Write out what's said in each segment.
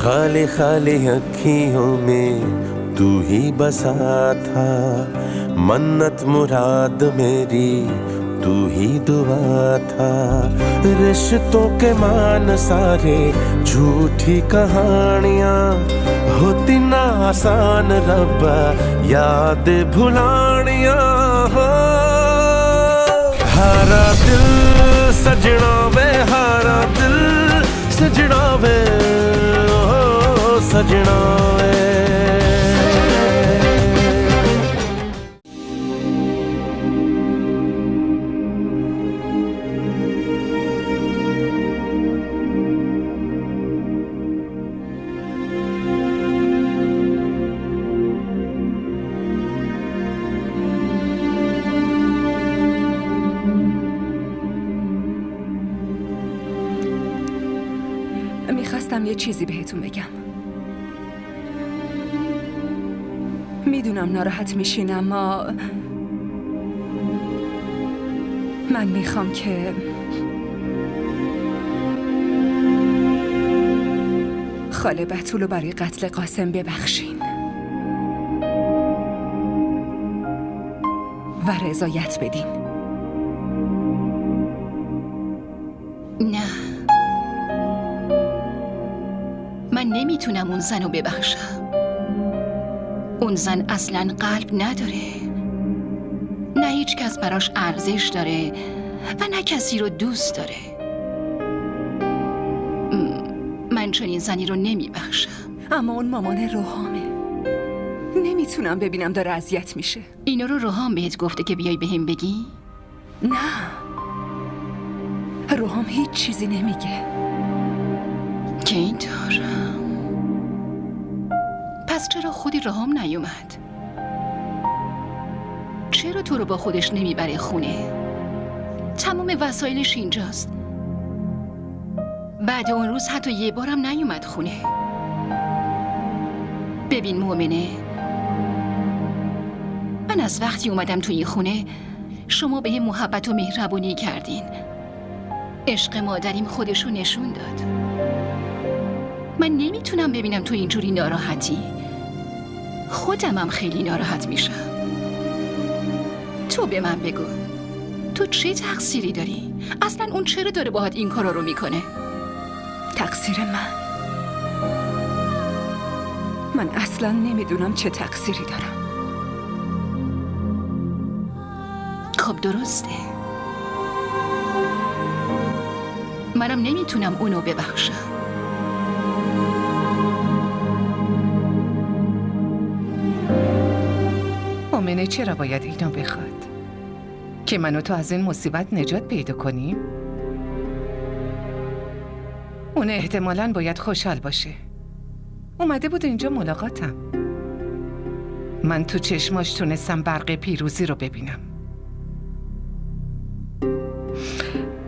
खाली खाली अखियों में तू ही बसा था, मन्नत मुराद मेरी तू ही दुआ था। रिश्तों के मान सारे झूठी कहानियां, होती ना आसान रब्बा याद भुलानियां। हो हारा दिल सजना वे, हारा दिल सजना वे, ओ सजना वे। میخواستم یه چیزی بهتون بگم. میدونم ناراحت میشین، اما من میخوام که خاله بتولو برای قتل قاسم ببخشین و رضایت بدین. نه، من نمیتونم اون زن رو ببخشم. اون زن اصلاً قلب نداره، نه هیچ کس براش ارزش داره و نه کسی رو دوست داره. من چنین زنی رو نمیبخشم. اما اون مامان روحامه، نمیتونم ببینم داره اذیت میشه. اینا رو روحام بهت گفته که بیای بهم بگی؟ نه، روحام هیچ چیزی نمیگه. که اینطور؟ پس چرا خودی روحام نیومد؟ چرا تو رو با خودش نمیبره خونه؟ تمام وسایلش اینجاست. بعد اون روز حتی یه بارم نیومد خونه. ببین مؤمنه، من از وقتی اومدم تو این خونه شما به هم محبت و مهربونی کردین. عشق مادریم خودشو نشون داد. من نمیتونم ببینم تو اینجوری ناراحتی. خودمم خیلی ناراحت میشم. تو به من بگو، تو چه تقصیری داری؟ اصلا اون چرا داره باهات این کارا رو میکنه؟ تقصیر من اصلا نمیدونم چه تقصیری دارم. خب درسته، منم نمیتونم اونو ببخشم. مؤمنه چرا باید اینو بخواد؟ که من و تو از این مصیبت نجات پیدا کنیم؟ اون احتمالاً باید خوشحال باشه. اومده بود اینجا ملاقاتم. من تو چشماش تونستم برق پیروزی رو ببینم.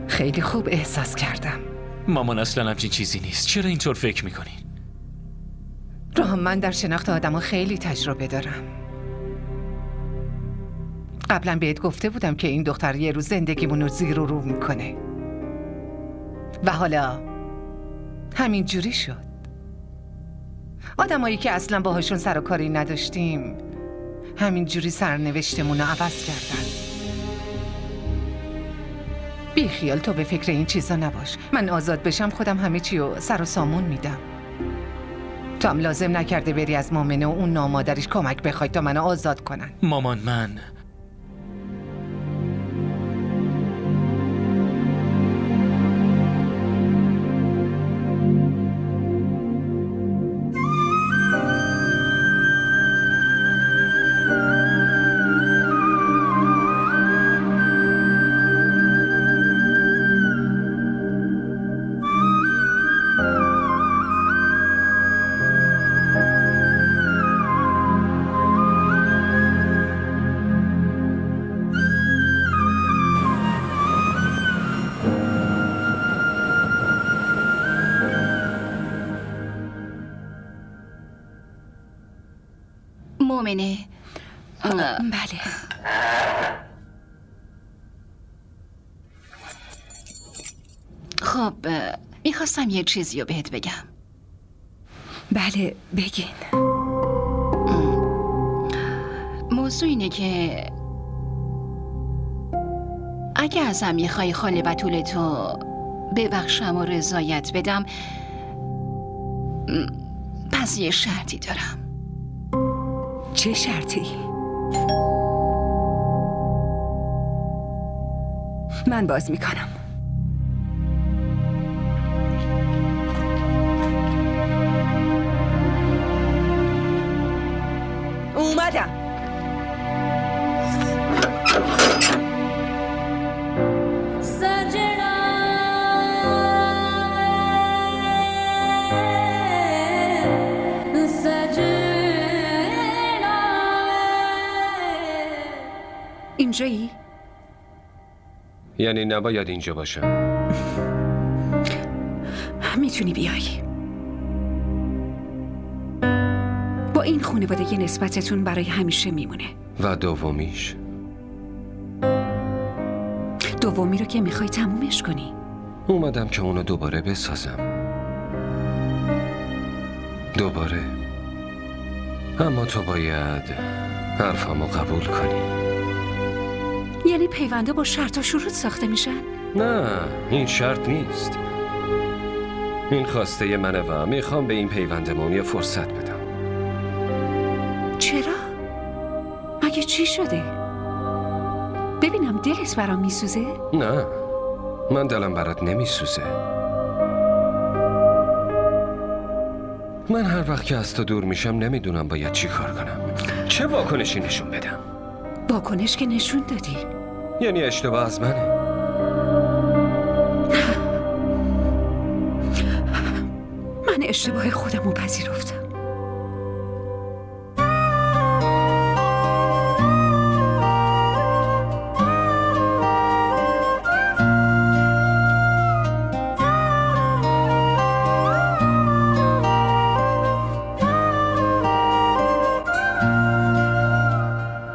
خیلی خوب احساس کردم. مامان اصلا همچین چیزی نیست. چرا اینطور فکر میکنین؟ روحام، من در شناخت آدم‌ها خیلی تجربه دارم. قبلا بهت گفته بودم که این دختر یه روز زندگیمون رو زیر و رو میکنه و حالا همین جوری شد. آدمایی که اصلا باهاشون سر و کاری نداشتیم همین جوری سرنوشتمون رو عوض کردن. بی خیال، تو به فکر این چیزا نباش. من آزاد بشم خودم همه چی رو سر و سامون میدم. تو هم لازم نکرده بری از مؤمنه و اون نامادریش کمک بخوای تا منو آزاد کنن. مامان، من مؤمنه. بله. خب میخواستم یه چیزی رو بهت بگم. بله بگین. موضوع اینه که اگه ازم میخوای خاله بتول تو ببخشم و رضایت بدم، پس یه شرطی دارم. چه شرطی؟ من باز میکنم. اومدم. اینجایی؟ یعنی نباید اینجا باشم؟ میتونی بیای. با این خانواده نسبتتون برای همیشه میمونه. و دومیش؟ دومی رو که میخوای تمومش کنی. اومدم که اونو دوباره بسازم. دوباره. اما تو باید حرفمو قبول کنی. یعنی پیونده با شرط و شروط ساخته میشن؟ نه، این شرط نیست. این خواسته منه و میخوام به این پیوندمون یه فرصت بدم. چرا؟ مگه چی شده؟ ببینم دلت برام میسوزه؟ نه، من دلم برات نمیسوزه. من هر وقت که از تو دور میشم نمیدونم باید چی کار کنم. چه واکنشی نشون بدم؟ واکنش که نشون دادی. یعنی اشتباه از منه؟ من اشتباه خودمو پذیرفتم.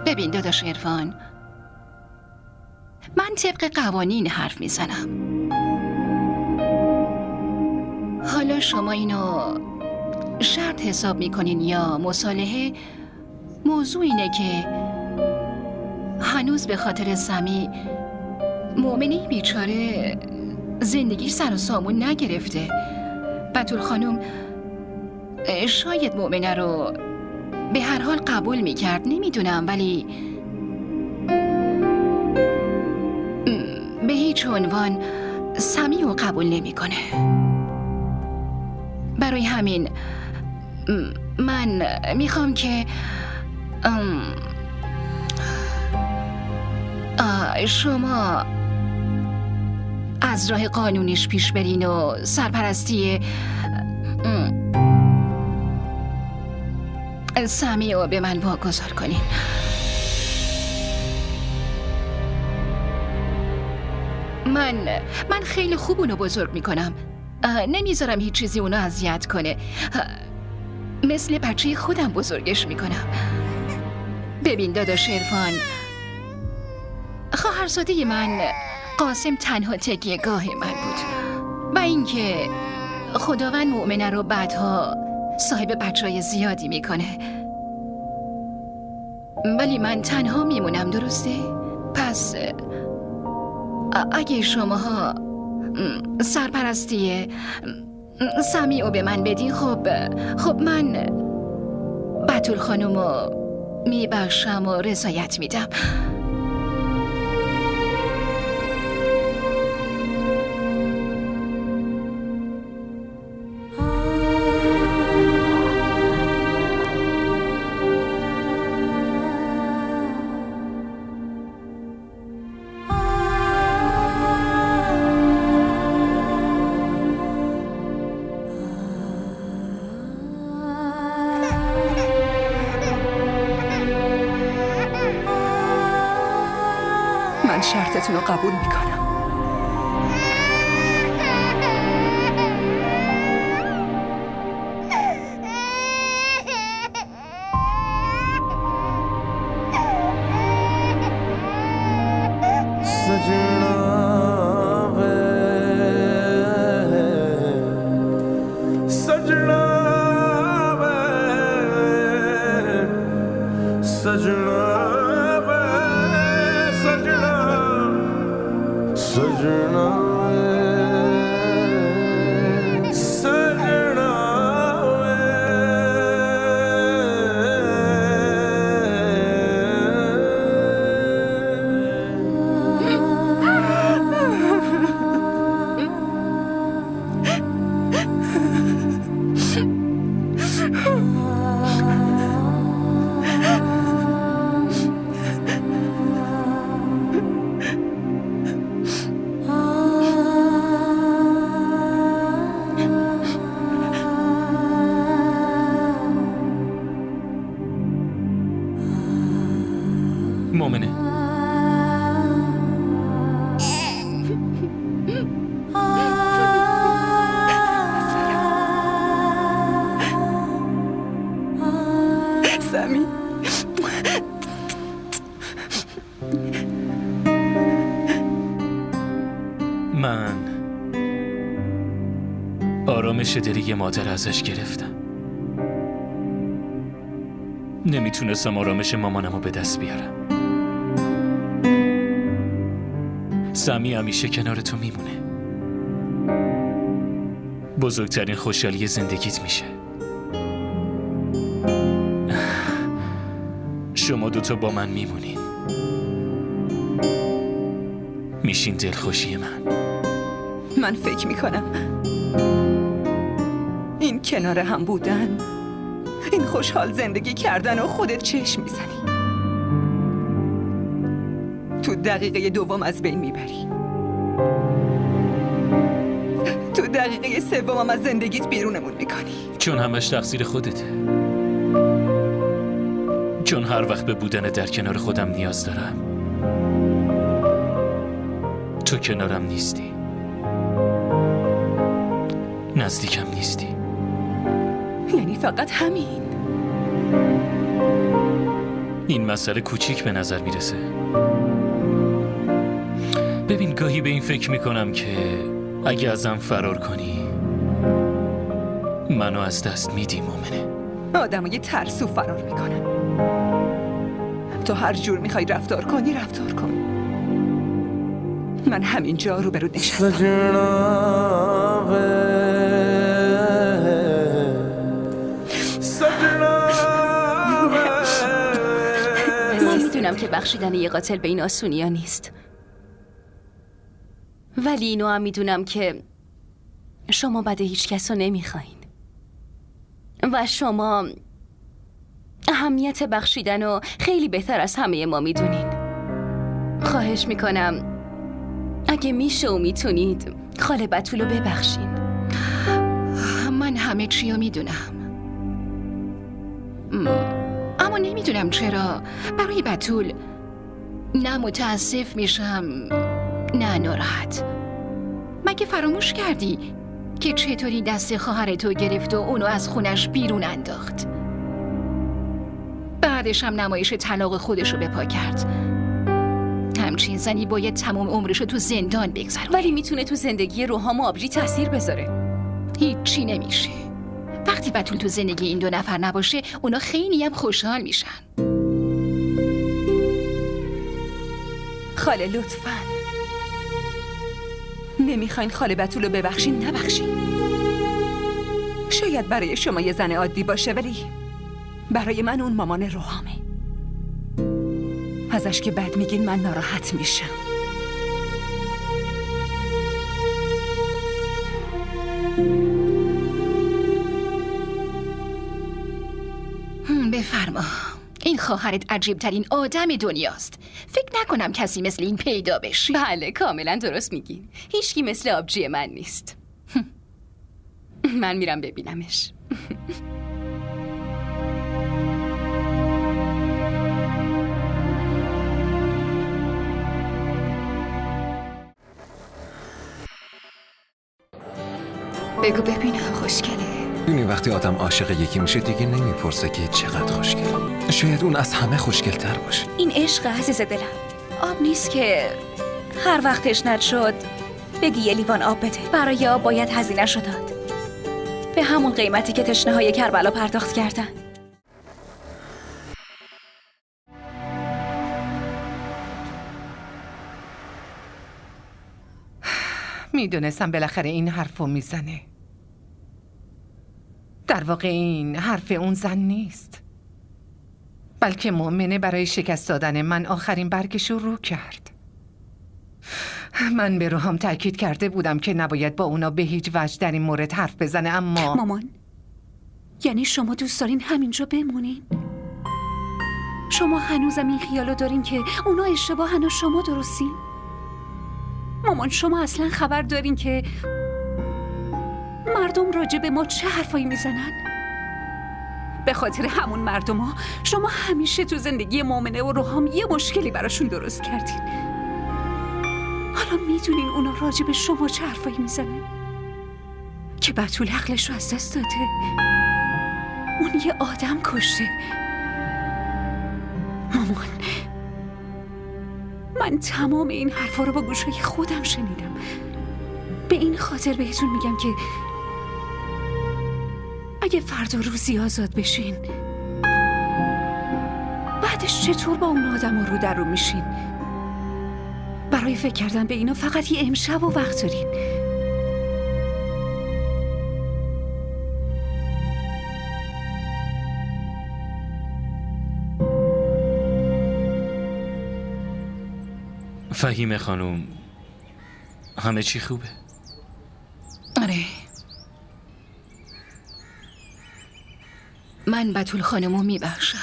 ببین داداش عرفان، من طبق قوانین حرف میزنم. حالا شما اینو شرط حساب میکنین یا مصالحه، موضوع اینه که هنوز به خاطر سمی، مؤمنی بیچاره زندگیش سر و سامون نگرفته. بتول خانم شاید مؤمنه رو به هر حال قبول میکرد، نمیدونم، ولی به هیچ عنوان سمی رو قبول نمیکنه. برای همین من میخوام که شما از راه قانونیش پیش برین و سرپرستی سمی رو به من واگذار کنین. من خیلی خوب اونو بزرگ میکنم. نمیذارم هیچ چیزی اونو اذیت کنه. مثل بچه خودم بزرگش میکنم. ببین داداش عرفان، خواهرزاده من قاسم تنها تکیه‌گاه من بود و اینکه خداوند مؤمنه رو بعدها صاحب بچه‌های زیادی میکنه، ولی من تنها میمونم. درسته؟ پس اگه شماها سرپرستی سمی رو به من بدین، خب من بتول خانم رو میبخشم و رضایت میدم. من شرطتون رو قبول میکنم. सजना सजना वे सजना सजना वे सजना مؤمنه سمی من آرامش دلی مادر ازش گرفتم. نمیتونستم آرامش مامانمو به دست بیارم. سمی همیشه کنار تو میمونه. بزرگترین خوشحالی زندگیت میشه. شما دوتا با من میمونین. میشین دلخوشی من فکر میکنم این کنار هم بودن، این خوشحال زندگی کردن و خودت چشم میزنی، تو دقیقه دوم از بین میبری، تو دقیقه سوم از زندگیت بیرونمون میکنی. چون همش تقصیر خودته. چون هر وقت به بودن در کنار خودم نیاز دارم، تو کنارم نیستی، نزدیکم نیستی. یعنی فقط همین؟ این مسئله کوچیک به نظر میرسه. ببین گاهی به این فکر میکنم که اگه ازم فرار کنی منو از دست میدی. مؤمنه آدمای ترسو فرار میکنن. تو هر جور میخوای رفتار کنی رفتار کن. من همینجا رو برود نشستم. सजना वे सजना वे میدونم که بخشیدن یه قاتل به این آسونی ها نیست، ولی اینو هم میدونم که شما بد هیچ کس رو نمیخواین و شما اهمیت بخشیدن رو خیلی بهتر از همه ما میدونین. خواهش میکنم اگه میشه و میتونید خاله بتول رو ببخشین. من همه چی رو میدونم، اما نمیدونم چرا برای بتول نه متاسف میشم نه ناراحت. مگه فراموش کردی که چطوری دست خواهرتو گرفت و اونو از خونش بیرون انداخت؟ بعدش هم نمایش طلاق خودشو به پا کرد. همچین زنی باید تمام عمرشو تو زندان بگذره، ولی میتونه تو زندگی روحام و آبجی تاثیر بذاره. هیچی نمیشه. وقتی بتول تو زندگی این دو نفر نباشه اونا خیلی هم خوشحال میشن. خاله لطفاً نمیخواین خاله بتول رو ببخشین نبخشین. شاید برای شما یه زن عادی باشه، ولی برای من اون مامان روحامه. ازش که بد میگین من ناراحت میشم. بفرما. این خواهرت عجیبترین آدم دنیاست. فکر نکنم کسی مثل این پیدا بشه. بله کاملا درست میگین. هیچکی مثل آبجی من نیست. من میرم ببینمش. بگو ببینم خوشگله. می‌دونی وقتی آدم عاشق یکی میشه دیگه نمیپرسه که چقدر خوشگل. شاید اون از همه خوشگل‌تر باشه. این عشق عزیز دلم. آب نیست که هر وقت تشنت شد بگی یه لیوان آب بده. برای آب باید هزینه‌شو داد. به همون قیمتی که تشنه‌های کربلا پرداخت کردن. میدونستم بالاخره این حرفو میزنه. در واقع این حرف اون زن نیست، بلکه مؤمنه برای شکست دادن من آخرین برگشو رو کرد. من به روحام تأکید کرده بودم که نباید با اونا به هیچ وجه در این مورد حرف بزنه، اما مامان، یعنی شما دوست دارین همینجا بمونین؟ شما هنوزم این خیالو دارین که اونا اشتباهن و شما درستین؟ مامان، شما اصلا خبر دارین که مردم راجع به ما چه حرفایی میزنن؟ به خاطر همون مردم شما همیشه تو زندگی مؤمنه و روحام یه مشکلی براشون درست کردین. حالا میدونین اونا راجع به شما چه حرفایی میزنن؟ که بتول عقلش رو از دست داده، اون یه آدم کشته. مامان، من تمام این حرفا رو با گوشای خودم شنیدم. به این خاطر بهتون میگم که اگه فردا روزی آزاد بشین، بعدش چطور با اون آدم رو در رو میشین؟ برای فکر کردن به اینا فقط یه امشب و وقت دارین. فهیمه خانم، همه چی خوبه؟ آره، من بتول خانمو میبخشم،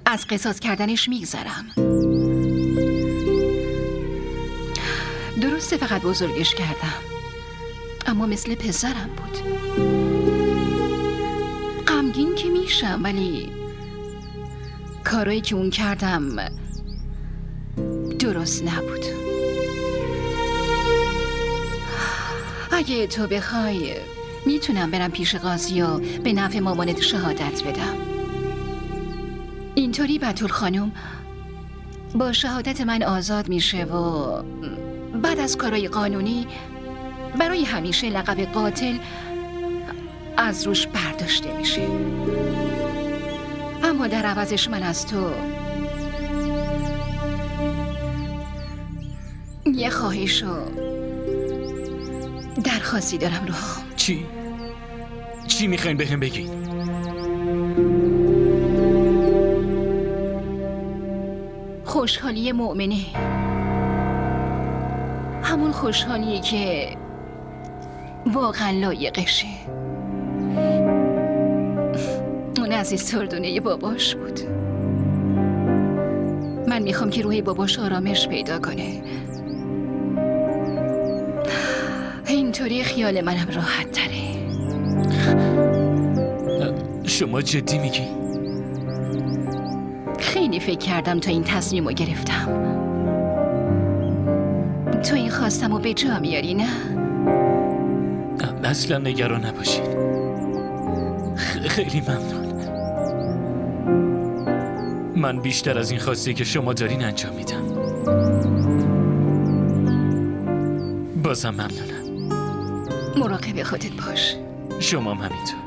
از قصاص کردنش میگذرم. درسته فقط بزرگش کردم، اما مثل پسرم بود. غمگین که میشم، ولی کارایی که اون کردم درست نبود. اگه تو بخوای میتونم برم پیش قاضی و به نفع مامانت شهادت بدم. اینطوری بتول خانم با شهادت من آزاد میشه و بعد از کارهای قانونی برای همیشه لقب قاتل از روش برداشته میشه. اما در عوضش من از تو یه خواهش و درخواستی دارم روحام. چی میخواین بهم بگین؟ خوشحالی مؤمنه، همون خوشحالیه که واقعا لایقشه. اون عزیز سردونه باباش بود. من میخوام که روح باباش آرامش پیدا کنه. اینطوری خیال منم راحت تره. شما جدی میگی؟ خیلی فکر کردم تا این تصمیم رو گرفتم. تو این خواستم رو به جا میاری، نه؟ اصلا نگران نباشین. خیلی ممنون. من بیشتر از این خواسته که شما دارین انجام میدم. بازم ممنونم. مراقب خودت باش. شما هم همینطور.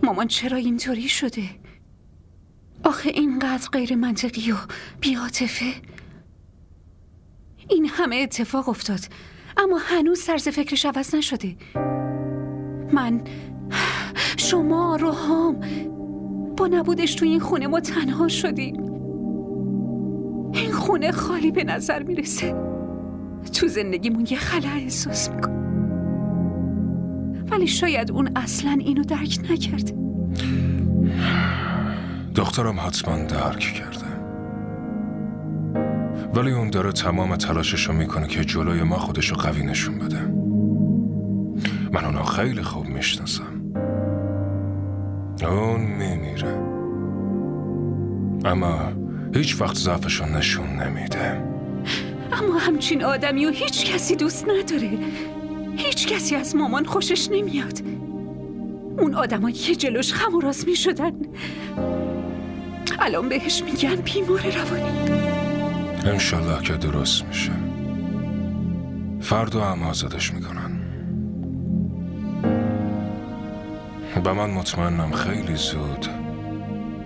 مامان چرا اینطوری شده؟ آخه اینقدر غیر منطقی و بی‌عاطفه. این همه اتفاق افتاد اما هنوز طرز فکرش عوض نشده. من، شما، روحام، با نبودش تو این خونه ما تنها شدیم. این خونه خالی به نظر میرسه. تو زندگیمون یه خلأ احساس میکنم، ولی شاید اون اصلا اینو درک نکرده. دخترم حتما درک کرده، ولی اون داره تمام تلاششو میکنه که جلوی ما خودشو قوی نشون بده. من اونو خیلی خوب میشناسم. اون میمیره، اما هیچ وقت ضعفشو نشون نمیده. اما همچین آدمی و هیچ کسی دوست نداره. هیچ کسی از مامان خوشش نمیاد. اون آدمایی که جلوش خم و راست میشدن الان بهش میگن بیمار روانی. انشالله که درست میشه. فردا هم آزادش میکنن. و من مطمئنم خیلی زود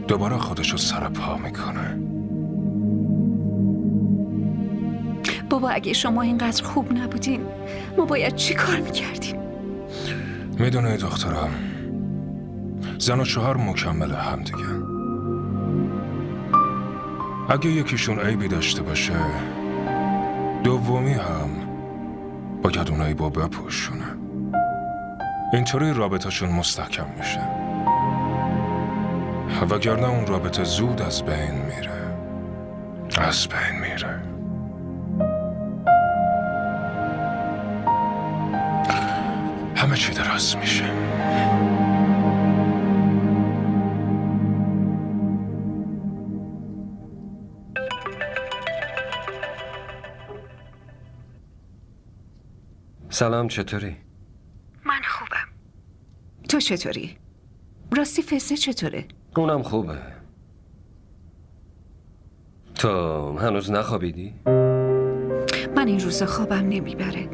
دوباره خودشو سر پا میکنه. بابا اگه شما اینقدر خوب نبودین ما باید چی کار میکردیم؟ میدونه دخترم، زن و شوهر مکمل هم دیگه. اگه یکیشون عیبی داشته باشه دومی هم باید اون عیبو بپوشونه. اینطوری رابطهشون مستحکم میشه، وگرنه اون رابطه زود از بین میره. از بین میره. همه چی درست میشه. سلام، چطوری؟ من خوبم. تو چطوری؟ راستی فسه چطوره؟ اونم خوبه. تو هنوز نخوابیدی؟ من این روزا خوابم نمیبره.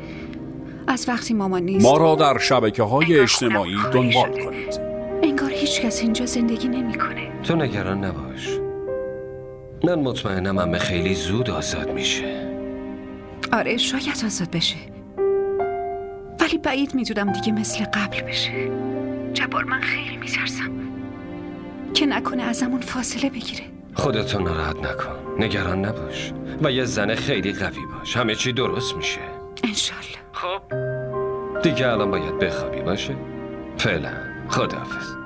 از وقتی مامان نیست ما را در شبکه‌های اجتماعی دنبال کنید. انگار هیچ کس اینجا زندگی نمیکنه. تو نگران نباش. من مطمئنم عمه خیلی زود آزاد میشه. آره شاید آزاد بشه، ولی بعید میدونم دیگه مثل قبل بشه. جبار من خیلی میترسم که نکنه ازمون فاصله بگیره. خودتو ناراحت نکن، نگران نباش و یه زن خیلی قوی باش. همه چی درست میشه انشالله. خب دیگه الان باید بخوابی باشه. فعلا خداحافظ.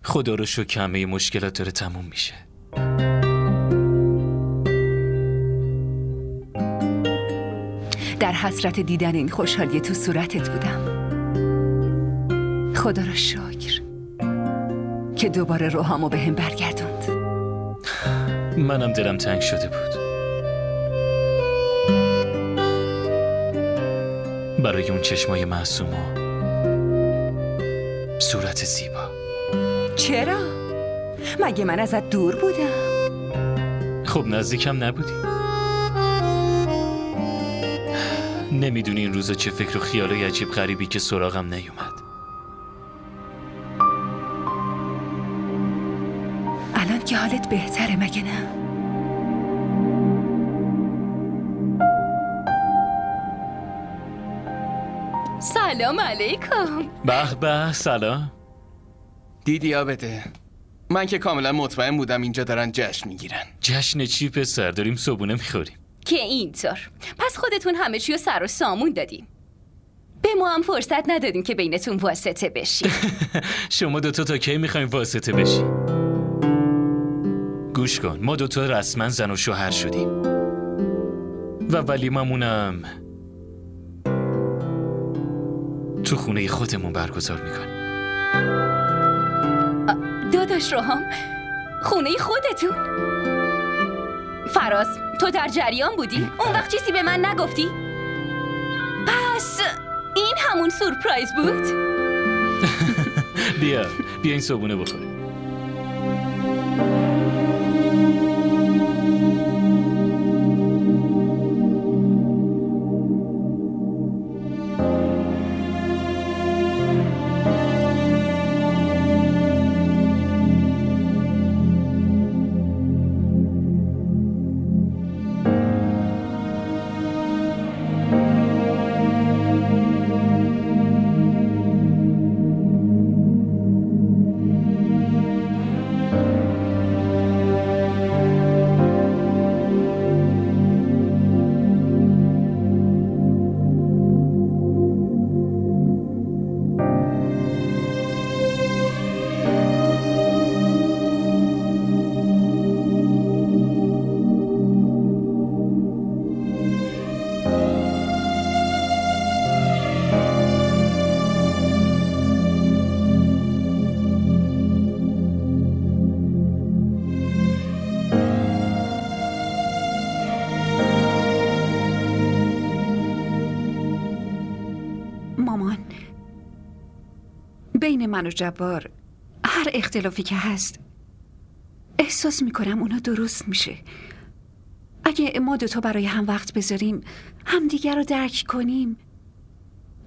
خدا رو شکر همه مشکلات داره تموم میشه. در حسرت دیدن این خوشحالی تو صورتت بودم. خدا رو شکر که دوباره روحامو به هم برگردوند. منم دلم تنگ شده بود برای اون چشمای معصوم و صورت زیبا. چرا؟ مگه من ازت دور بودم؟ خب نزدیکم نبودی. نمیدونی این روزا چه فکر و خیالای عجیب غریبی که سراغم نیومد. الان که حالت بهتره مگه نه؟ سلام علیکم. به به، سلام. دیدی آبده، من که کاملا مطمئن بودم اینجا دارن جشن میگیرن. جشن چی پسر؟ داریم صبحونه میخوریم. که اینطور پس خودتون همه چی رو سر و سامون دادین، به ما هم فرصت ندادین که بینتون واسطه بشی. شما دوتا تا کی میخوایم واسطه بشی؟ گوش کن، ما دوتا رسما زن و شوهر شدیم و ولیممونم تو خونه خودمون برگزار میکنیم. داداش روحام، خونه خودتون؟ فراز تو در جریان بودی؟ اون وقت چیزی به من نگفتی؟ پس این همون سورپرایز بود؟ بیا این صبحونه بخوریم. بین من و جبار هر اختلافی که هست احساس میکنم اونا درست میشه. اگه ما دوتا برای هم وقت بذاریم، همدیگر رو درک کنیم،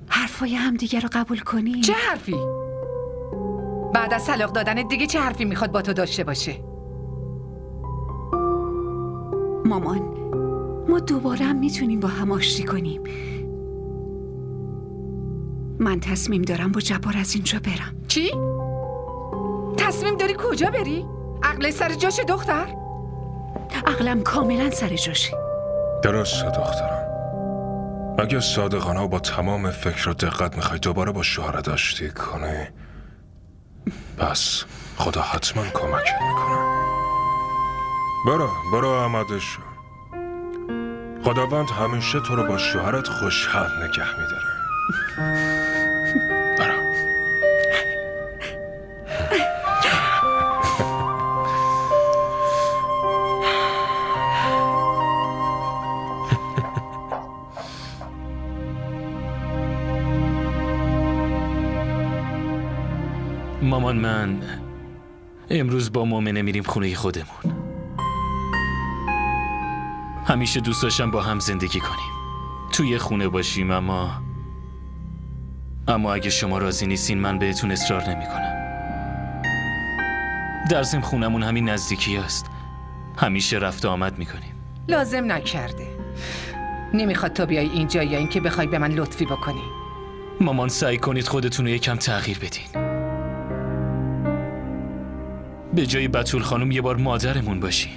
حرفای همدیگر رو قبول کنیم. چه حرفی؟ بعد از طلاق دادن دیگه چه حرفی میخواد با تو داشته باشه؟ مامان، ما دوباره هم میتونیم با هم آشتی کنیم. من تصمیم دارم با جبار از اینجا برم. چی؟ تصمیم داری کجا بری؟ عقل سر جاشه دختر؟ عقلم کاملا سر جاشه. درسته دخترم. اگه صادقانه و با تمام فکر و دقت میخوای دوباره با شوهرت آشتی کنی، پس خدا حتما کمکت میکنه. برو آماده شو. خداوند همیشه تو رو با شوهرت خوشحال نگه میداره. برو. مامان، من امروز با مؤمنه میریم خونه خودمون. همیشه دوست داشتم با هم زندگی کنیم، توی خونه باشیم، اما اگه شما راضی نیستین من بهتون اصرار نمی کنم. در ضمن خونمون همین نزدیکی است، همیشه رفت و آمد میکنیم. لازم نکرده. نمیخواد تو بیای اینجا یا اینکه بخوای به من لطفی بکنی. مامان، سعی کنید خودتون رو یکم تغییر بدین. به جای بتول خانم یه بار مادرمون باشین.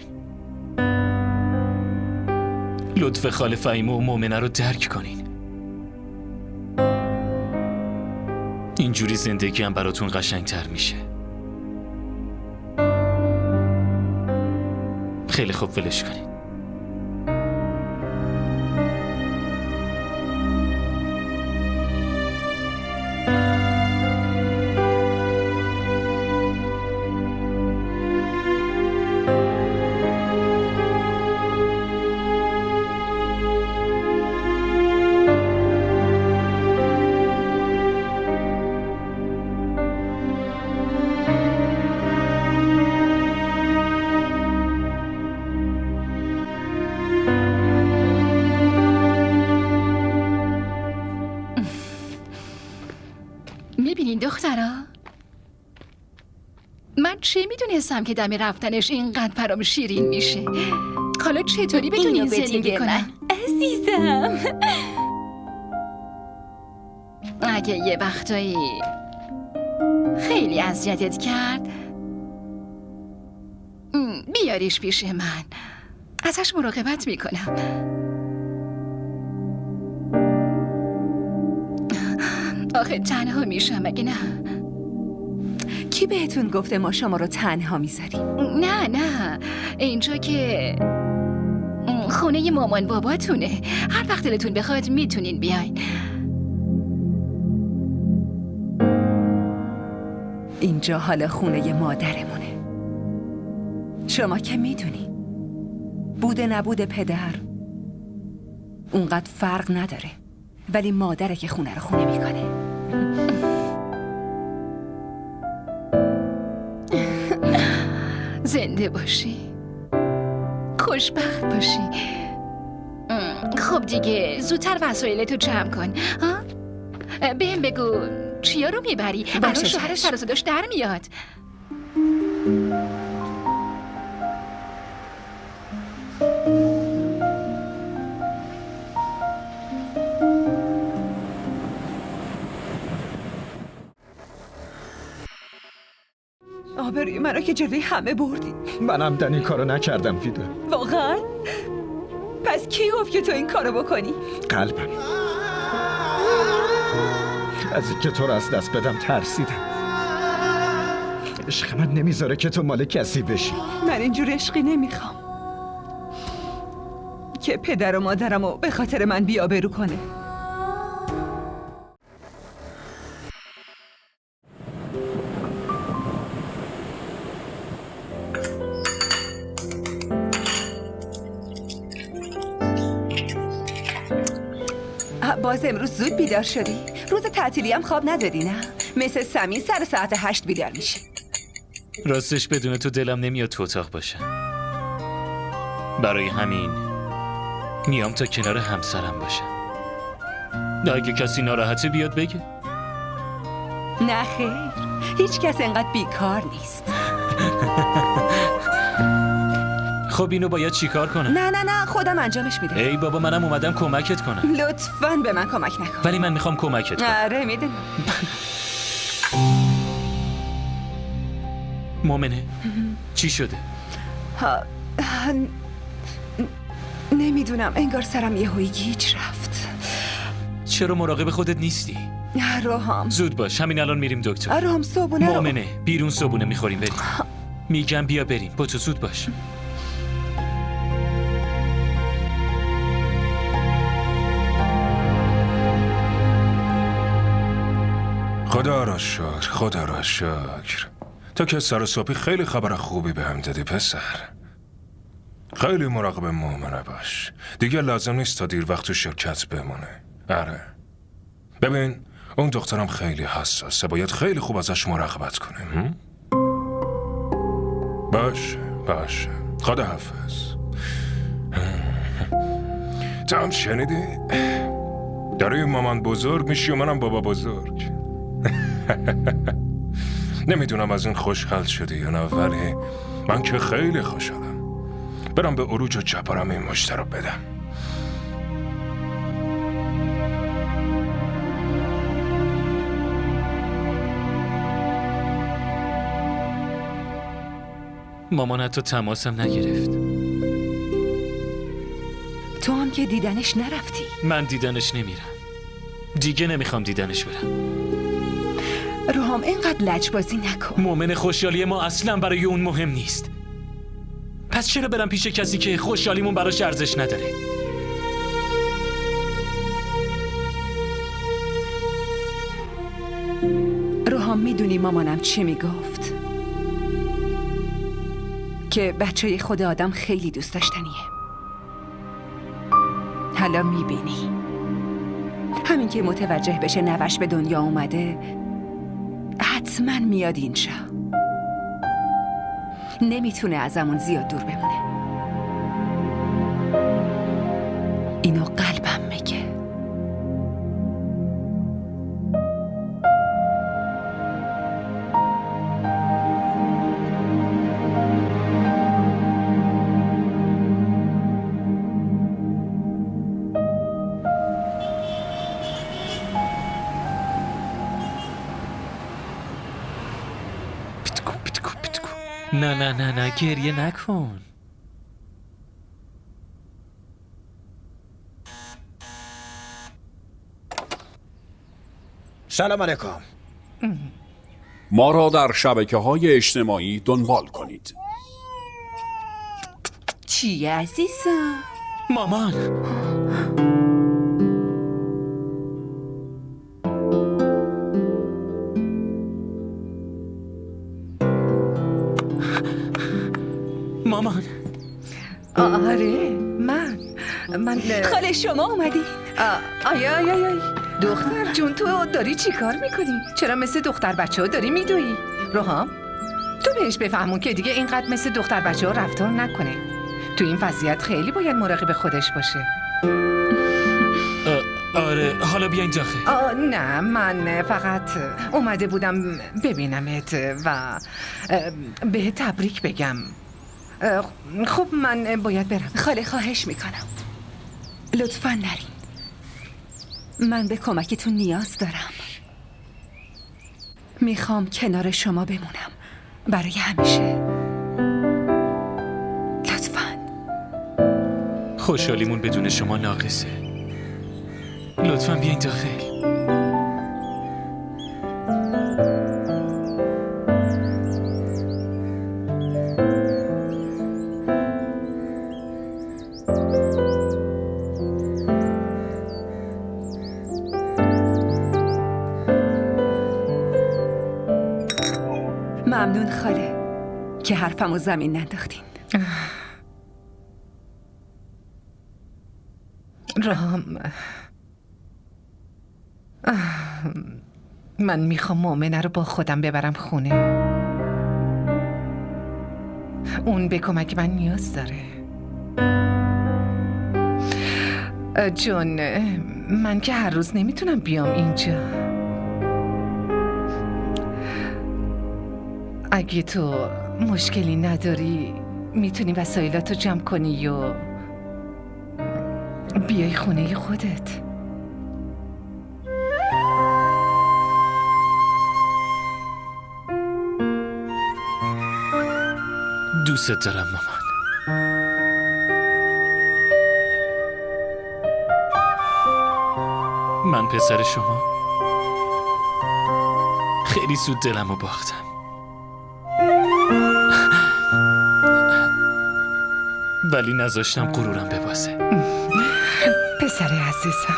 لطف خاله فهیمه و مؤمنه رو درک کنین. اینجوری زندگی هم براتون قشنگتر میشه. خیلی خوب، ولش کنین. میبینین دخترا؟ من چه میدونستم که دم رفتنش اینقدر برام شیرین میشه. حالا چطوری بتونین زندگی کنن؟ عزیزم، اگه یه وقتایی خیلی اذیتت کرد، بیاریش پیش من، ازش مراقبت میکنم. آخه تنها میشم مگه نه؟ کی بهتون گفته ما شما رو تنها میذاریم؟ نه اینجا که خونه مامان باباتونه. هر وقت دلتون بخواد میتونین بیاین. اینجا حالا خونه مادرمونه. شما که میدونی بوده نبوده پدر اونقدر فرق نداره، ولی مادره که خونه رو خونه میکنه. زنده باشی، خوشبخت باشی. خب دیگه زودتر وسایلتو جمع کن. بهم بگو چیا رو میبری؟ الان شوهر سر و صداش در میاد. آبروی منو که جلوی همه بردی. منم این کارو نکردم ویدا. واقعا؟ پس کی گفت که تو این کارو بکنی؟ قلبم از اینکه تو رو از دست بدم ترسیدم. عشق من نمیذاره که تو مال کسی بشی. من اینجور عشقی نمیخوام که پدر و مادرمو به خاطر من بی‌آبرو کنه. باز امروز زود بیدار شدی؟ روز تعطیلی هم خواب نداری نه؟ مثل سمین سر ساعت 8 بیدار میشی. راستش بدون تو دلم نمیاد تو اتاق باشم. برای همین میام تا کنار همسرم باشم. اگه کسی ناراحته بیاد بگه. نه خیر، هیچ کس انقدر بیکار نیست. خب اینو باید چیکار کنم؟ نه خودم انجامش میدم. ای بابا منم اومدم کمکت کنم. لطفاً به من کمک نکن. ولی من میخوام کمکت کنم. آره میدونم. مومنه چی شده؟ نمیدونم، انگار سرم یهویی گیج رفت. چرا مراقب خودت نیستی؟ روحام زود باش، همین الان میریم دکتر. روحام صبونه رو. مومنه بیرون صبونه میخوریم بریم. میگم بیا بریم، با تو زود باش. خدا را شکر، خدا را شکر. تا که سر صبحی خیلی خبر خوبی به هم دادی پسر. خیلی مراقب مومنه باش. دیگه لازم نیست تا دیر وقت تو شرکت بمونه. آره. ببین اون دخترم خیلی حساسه، باید خیلی خوب ازش مراقبت کنیم. باشه خدا حافظ. تو هم شنیدی؟ داری مامان بزرگ میشی و منم بابا بزرگ. نمیدونم از این خوشحال شدی یا نه، ولی من که خیلی خوشحالم. برم به عروج و جبارم این مشت رو بدم. مامان حتی تماسم نگرفت. تو هم که دیدنش نرفتی. من دیدنش نمیرم دیگه، نمیخوام دیدنش برم. روحام اینقدر لجبازی نکن. مومن خوشحالی ما اصلا برای اون مهم نیست. پس چرا برم پیش کسی که خوشحالیمون براش ارزش نداره؟ روحام میدونی مامانم چی میگفت؟ که بچه خود آدم خیلی دوست داشتنیه. حالا میبینی همین که متوجه بشه نوش به دنیا اومده حتما میاد اینجا. نمیتونه ازمون زیاد دور بمونه. اینو قلبم میگه. نه گریه نکن. سلام علیکم. ما را در شبکه‌های اجتماعی دنبال کنید. چی عزیزم؟ مامان مامان. آره من خاله شما اومدی؟ آی دختر جون، تو داری چی کار میکنی؟ چرا مثل دختر بچه ها داری میدویی؟ روحام تو بهش بفهمون که دیگه اینقدر مثل دختر بچه ها رفتار نکنه. تو این وضعیت خیلی باید مراقب خودش باشه. آره حالا بیاین داخل. نه من فقط اومده بودم ببینمت و به تبریک بگم. خب من باید برم. خاله خواهش میکنم لطفاً نرین. من به کمکتون نیاز دارم. میخوام کنار شما بمونم برای همیشه. لطفاً. خوشحالیمون بدون شما ناقصه. لطفاً بیاین داخل. ممنون خاله که حرفمو زمین ننداختین. رام من میخوام مومنه رو با خودم ببرم خونه. اون به کمک من نیاز داره. جون، من که هر روز نمیتونم بیام اینجا. اگه تو مشکلی نداری میتونی وسایلاتو جمع کنی و بیای خونه خودت. دوست دارم مامان. من پسر شما خیلی زود دلمو باختم. ولی نذاشتم غرورم ببازه. پسر عزیزم،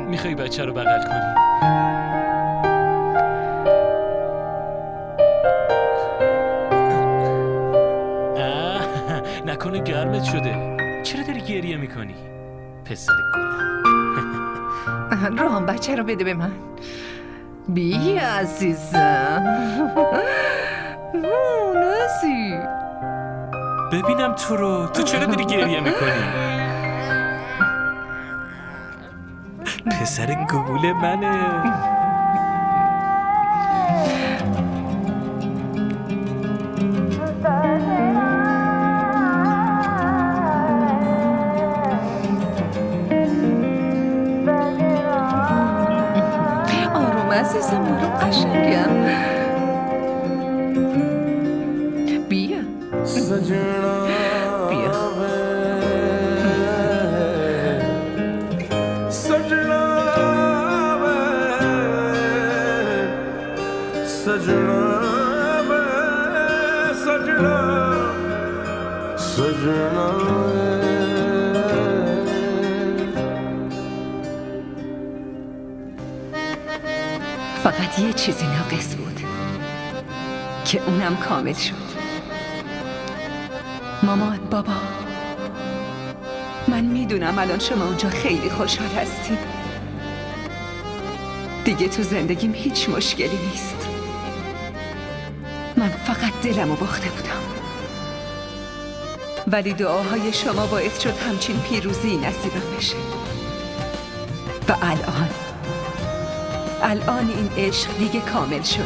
میخوای بچه رو بغل کنی؟ نکنه گرمت شده. چرا داری گریه میکنی؟ پسر گلم. روحان بچه رو بده به من. بی عزیزم. نازی ببینم تو چرا داری گریه میکنی؟ پسر گوگول منه. آروم عزیزم، آروم قشنگم. بیا بیا. فقط یه چیزی ناقص بود که اونم کامل شد. مامان، بابا، من میدونم الان شما اونجا خیلی خوشحال هستید. دیگه تو زندگیم هیچ مشکلی نیست. من فقط دلمو باخته بودم، ولی دعاهای شما باعث شد همچین پیروزی نصیبم بشه. و الان این عشق دیگه کامل شده.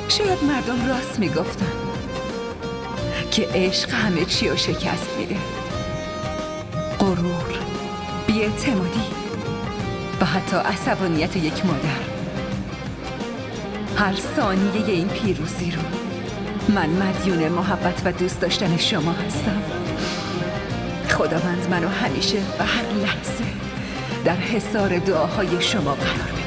شاید مردم راست میگفتن که عشق همه چی رو شکست میده. غرور، بی‌اعتمادی و حتی عصبانیت یک مادر. هر ثانیه این پیروزی رو من مدیون محبت و دوست داشتن شما هستم. خداوند منو همیشه و هر لحظه در حصار دعاهای شما قرار بده.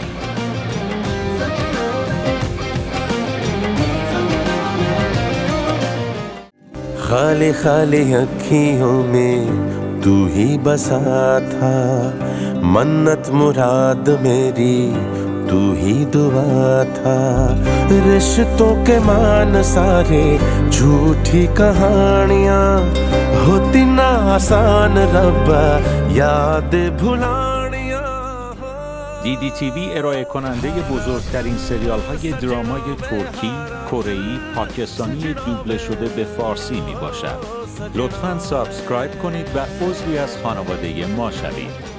खाली खाली अखियों में तू ही बसा था, मन्नत मुराद मेरी तू ही दुआ था। रिश्तों के मान सारे झूठी कहानियाँ, होती ना आसान रब्बा याद भुलानियाँ। DDTV ارائه کننده بزرگترین سریال های درامای ترکی، کره‌ای، پاکستانی دوبله شده به فارسی می باشد. لطفاً سابسکرایب کنید و عضوی از خانواده ما شوید.